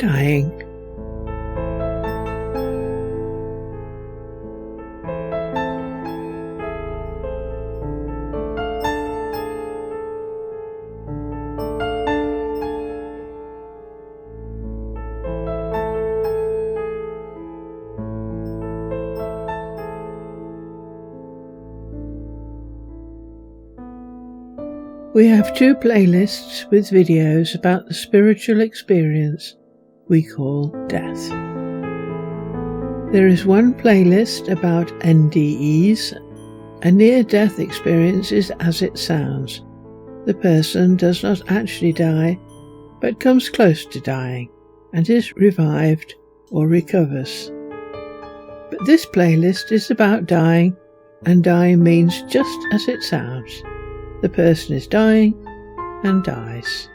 Dying. We have 2 playlists with videos about the spiritual experience we call death. There is one playlist about NDEs, a near-death experience is as it sounds. The person does not actually die, but comes close to dying and is revived or recovers. But this playlist is about dying, and dying means just as it sounds. The person is dying and dies.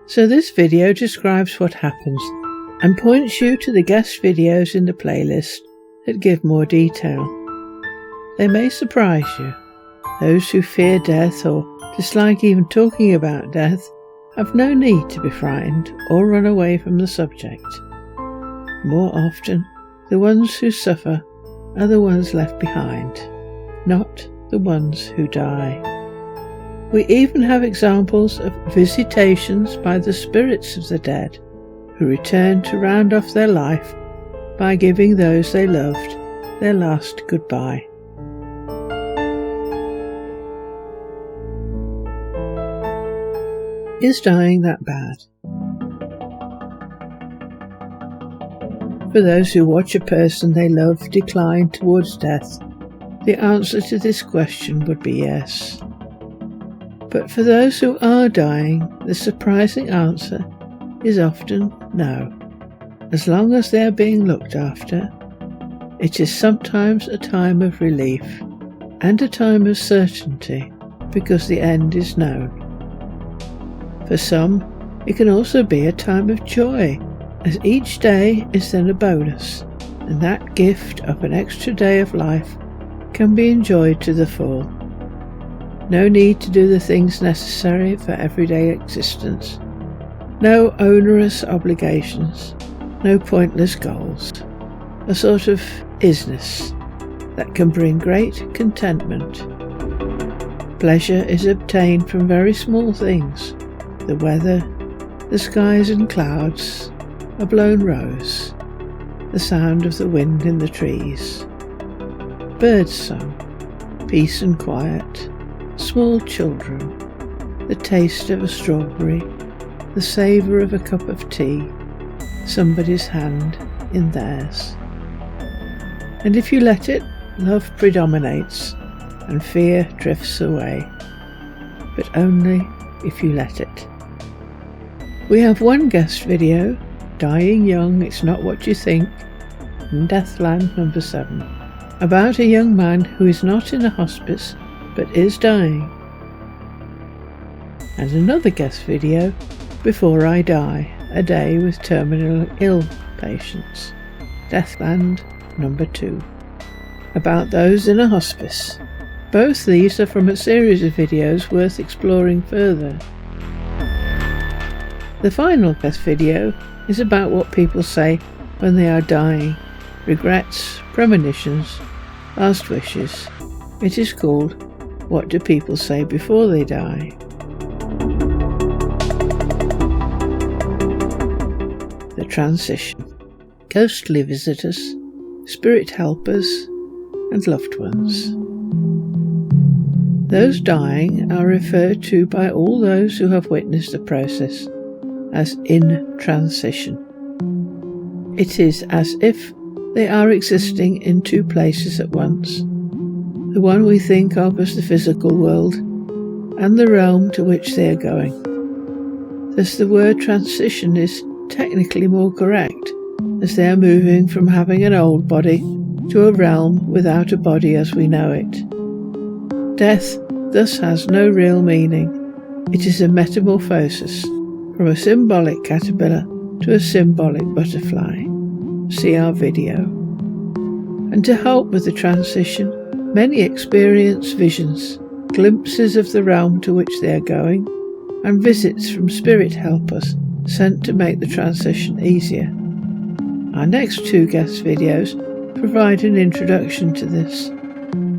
So this video describes what happens and points you to the guest videos in the playlist that give more detail. They may surprise you. Those who fear death or dislike even talking about death have no need to be frightened or run away from the subject. More often, the ones who suffer are the ones left behind, not the ones who die. We even have examples of visitations by the spirits of the dead, who return to round off their life by giving those they loved their last goodbye. Is dying that bad? For those who watch a person they love decline towards death, the answer to this question would be yes. But for those who are dying, the surprising answer is often no. As long as they are being looked after, it is sometimes a time of relief and a time of certainty because the end is known. For some, it can also be a time of joy, as each day is then a bonus, and that gift of an extra day of life can be enjoyed to the full. No need to do the things necessary for everyday existence. No onerous obligations. No pointless goals. A sort of isness that can bring great contentment. Pleasure is obtained from very small things. The weather, the skies and clouds, a blown rose, the sound of the wind in the trees, birds' song, peace and quiet, small children, the taste of a strawberry, the savour of a cup of tea, somebody's hand in theirs. And if you let it, love predominates and fear drifts away, but only if you let it. We have one guest video, Dying Young, It's Not What You Think, in Deathland number 7, about a young man who is not in a hospice but is dying. And another guest video, Before I Die, a day with terminal ill patients, Deathland number 2, about those in a hospice. Both these are from a series of videos worth exploring further. The final guest video is about what people say when they are dying, regrets, premonitions, last wishes. It is called What Do People Say Before They Die? The transition. Ghostly visitors, spirit helpers, and loved ones. Those dying are referred to by all those who have witnessed the process as in transition. It is as if they are existing in 2 places at once. The one we think of as the physical world, and the realm to which they are going. Thus the word transition is technically more correct, as they are moving from having an old body to a realm without a body as we know it. Death thus has no real meaning. It is a metamorphosis from a symbolic caterpillar to a symbolic butterfly. See our video. And to help with the transition, many experience visions, glimpses of the realm to which they are going, and visits from spirit helpers sent to make the transition easier. Our next 2 guest videos provide an introduction to this.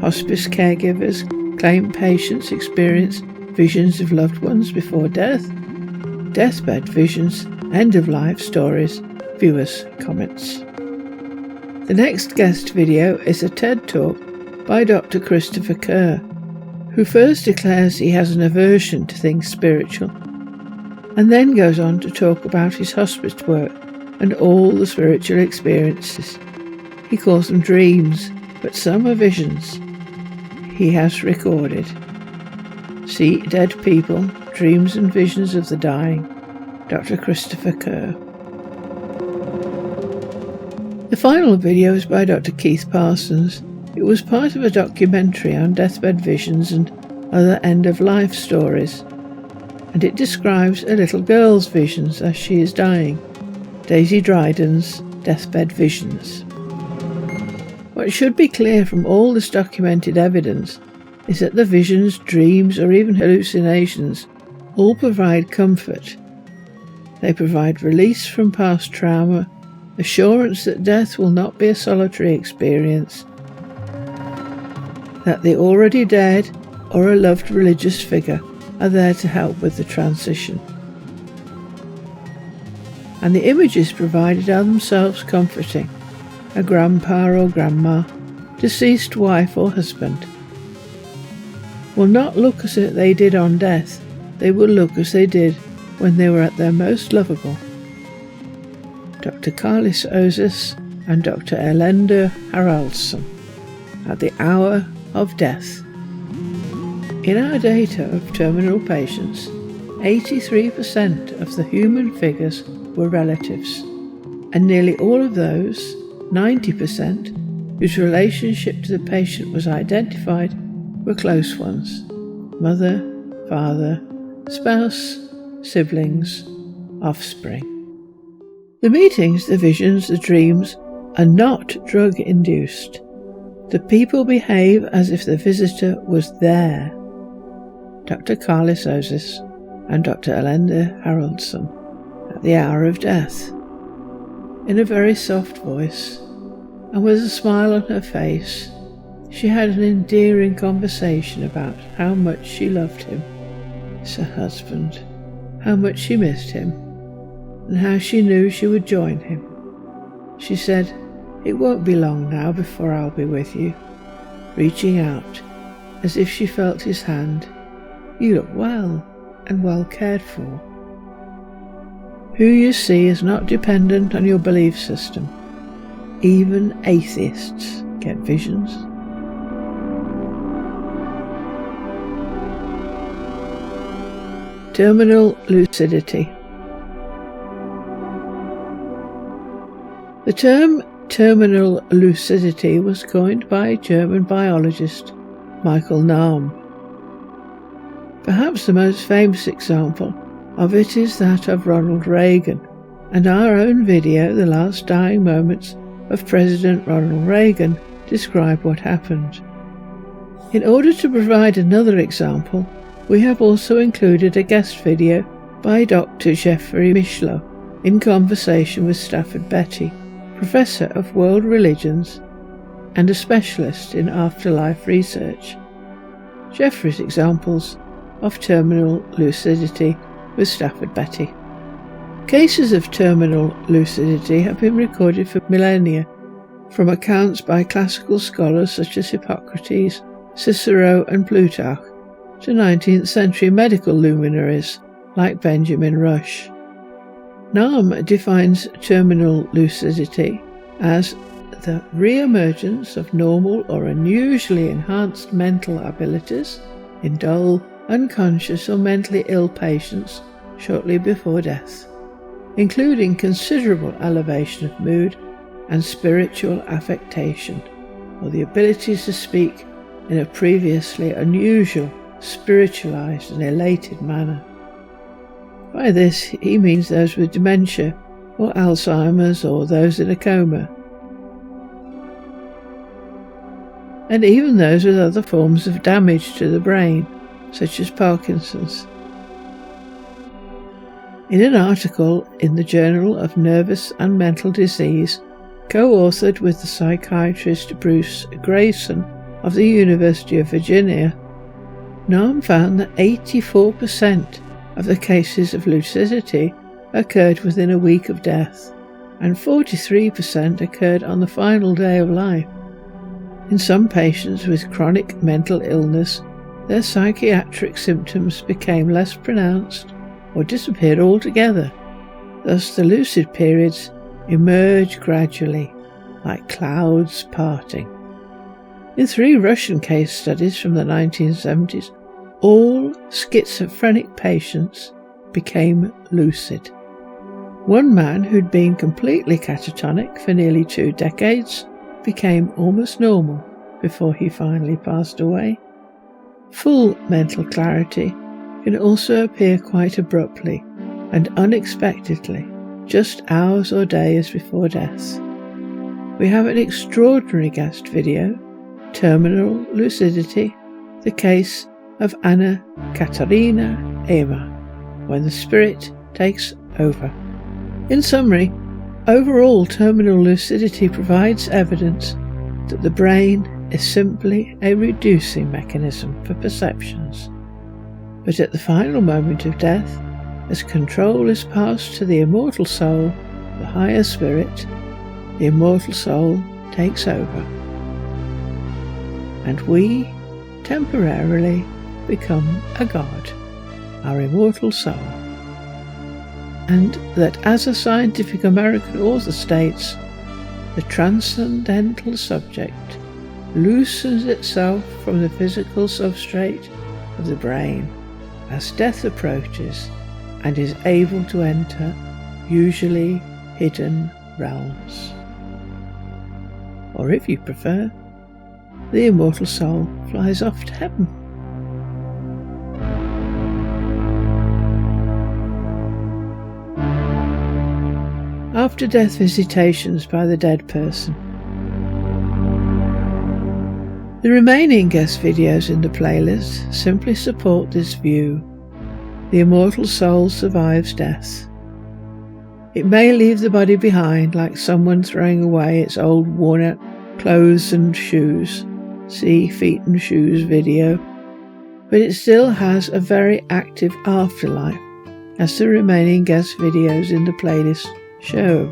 Hospice caregivers claim patients experience visions of loved ones before death. Deathbed visions, end-of-life stories, viewers' comments. The next guest video is a TED Talk by Dr. Christopher Kerr, who first declares he has an aversion to things spiritual, and then goes on to talk about his hospice work and all the spiritual experiences. He calls them dreams, but some are visions he has recorded. See Dead People, Dreams and Visions of the Dying, Dr. Christopher Kerr. The final video is by Dr. Keith Parsons. It was part of a documentary on deathbed visions and other end-of-life stories, and it describes a little girl's visions as she is dying. Daisy Dryden's Deathbed Visions. What should be clear from all this documented evidence is that the visions, dreams, or even hallucinations all provide comfort. They provide release from past trauma, assurance that death will not be a solitary experience, that the already dead or a loved religious figure are there to help with the transition. And the images provided are themselves comforting. A grandpa or grandma, deceased wife or husband, will not look as they did on death, they will look as they did when they were at their most lovable. Dr. Carlis Osis and Dr. Elenda Haraldsson, at the hour of death. In our data of terminal patients, 83% of the human figures were relatives, and nearly all of those, 90%, whose relationship to the patient was identified, were close ones: mother, father, spouse, siblings, offspring. The meetings, the visions, the dreams are not drug-induced. The people behave as if the visitor was there. Dr. Carlis Osis and Dr. Elenda Haraldsson, at the hour of death. In a very soft voice, and with a smile on her face, she had an endearing conversation about how much she loved him, his husband, how much she missed him, and how she knew she would join him. She said, "It won't be long now before I'll be with you," reaching out, as if she felt his hand. "You look well, and well cared for." Who you see is not dependent on your belief system. Even atheists get visions. Terminal lucidity. The term terminal lucidity was coined by German biologist Michael Nahm. Perhaps the most famous example of it is that of Ronald Reagan, and our own video, The Last Dying Moments of President Ronald Reagan, describe what happened. In order to provide another example, we have also included a guest video by Dr. Jeffrey Mishlow in conversation with Stafford Betty, Professor of World Religions and a specialist in afterlife research. Jeffrey's examples of terminal lucidity with Stafford Betty. Cases of terminal lucidity have been recorded for millennia, from accounts by classical scholars such as Hippocrates, Cicero and Plutarch, to 19th century medical luminaries like Benjamin Rush. Nahm defines terminal lucidity as the re-emergence of normal or unusually enhanced mental abilities in dull, unconscious or mentally ill patients shortly before death, including considerable elevation of mood and spiritual affectation, or the ability to speak in a previously unusual, spiritualized and elated manner. By this he means those with dementia or Alzheimer's or those in a coma, and even those with other forms of damage to the brain, such as Parkinson's. In an article in the Journal of Nervous and Mental Disease, co-authored with the psychiatrist Bruce Grayson of the University of Virginia, Nahm found that 84% of the cases of lucidity occurred within a week of death, and 43% occurred on the final day of life. In some patients with chronic mental illness, their psychiatric symptoms became less pronounced or disappeared altogether. Thus the lucid periods emerge gradually, like clouds parting. In 3 Russian case studies from the 1970s, all schizophrenic patients became lucid. One man who'd been completely catatonic for nearly 2 decades became almost normal before he finally passed away. Full mental clarity can also appear quite abruptly and unexpectedly, just hours or days before death. We have an extraordinary guest video, Terminal Lucidity, the case of Anna Katharina Ehmer, when the spirit takes over. In summary, overall terminal lucidity provides evidence that the brain is simply a reducing mechanism for perceptions. But at the final moment of death, as control is passed to the immortal soul, the higher spirit, the immortal soul takes over. And we temporarily become a god, our immortal soul. And that, as a Scientific American author states, the transcendental subject loosens itself from the physical substrate of the brain as death approaches and is able to enter usually hidden realms. Or if you prefer, the immortal soul flies off to heaven. After-death visitations by the dead person. The remaining guest videos in the playlist simply support this view. The immortal soul survives death. It may leave the body behind, like someone throwing away its old worn-out clothes and shoes. See Feet and Shoes video. But it still has a very active afterlife, as the remaining guest videos in the playlist show.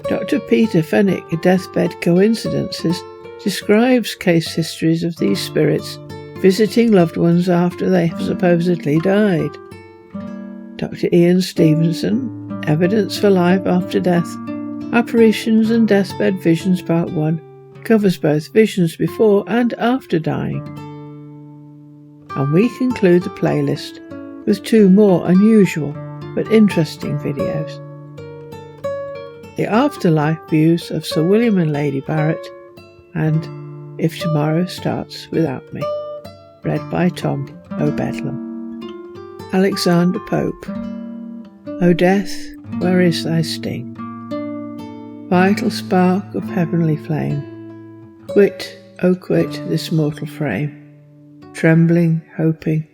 Dr. Peter Fenwick, Deathbed Coincidences, describes case histories of these spirits visiting loved ones after they have supposedly died. Dr. Ian Stevenson, Evidence for Life After Death, Apparitions and Deathbed Visions Part 1, covers both visions before and after dying. And we conclude the playlist with 2 more unusual but interesting videos. The Afterlife Views of Sir William and Lady Barrett, and If Tomorrow Starts Without Me, read by Tom O'Bedlam. Alexander Pope. O death, where is thy sting? Vital spark of heavenly flame, quit, O quit this mortal frame. Trembling, hoping,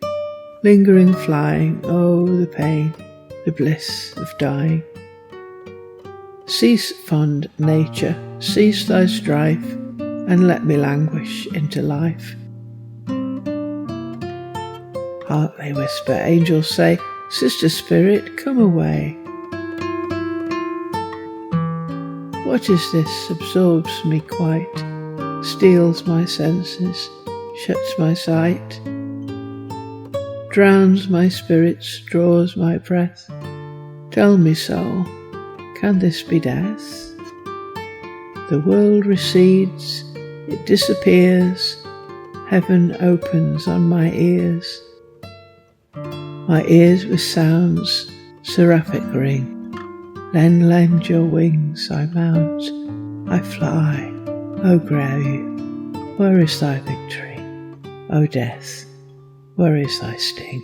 lingering, flying, oh the pain, the bliss of dying. Cease, fond nature, cease thy strife, and let me languish into life. Hark, they whisper, angels say, sister spirit, come away. What is this absorbs me quite, steals my senses, shuts my sight, drowns my spirits, draws my breath? Tell me, soul, can this be death? The world recedes, it disappears, heaven opens on my ears with sounds seraphic ring. Then lend your wings, I mount, I fly, O grave, where is thy victory? O death, where is thy sting?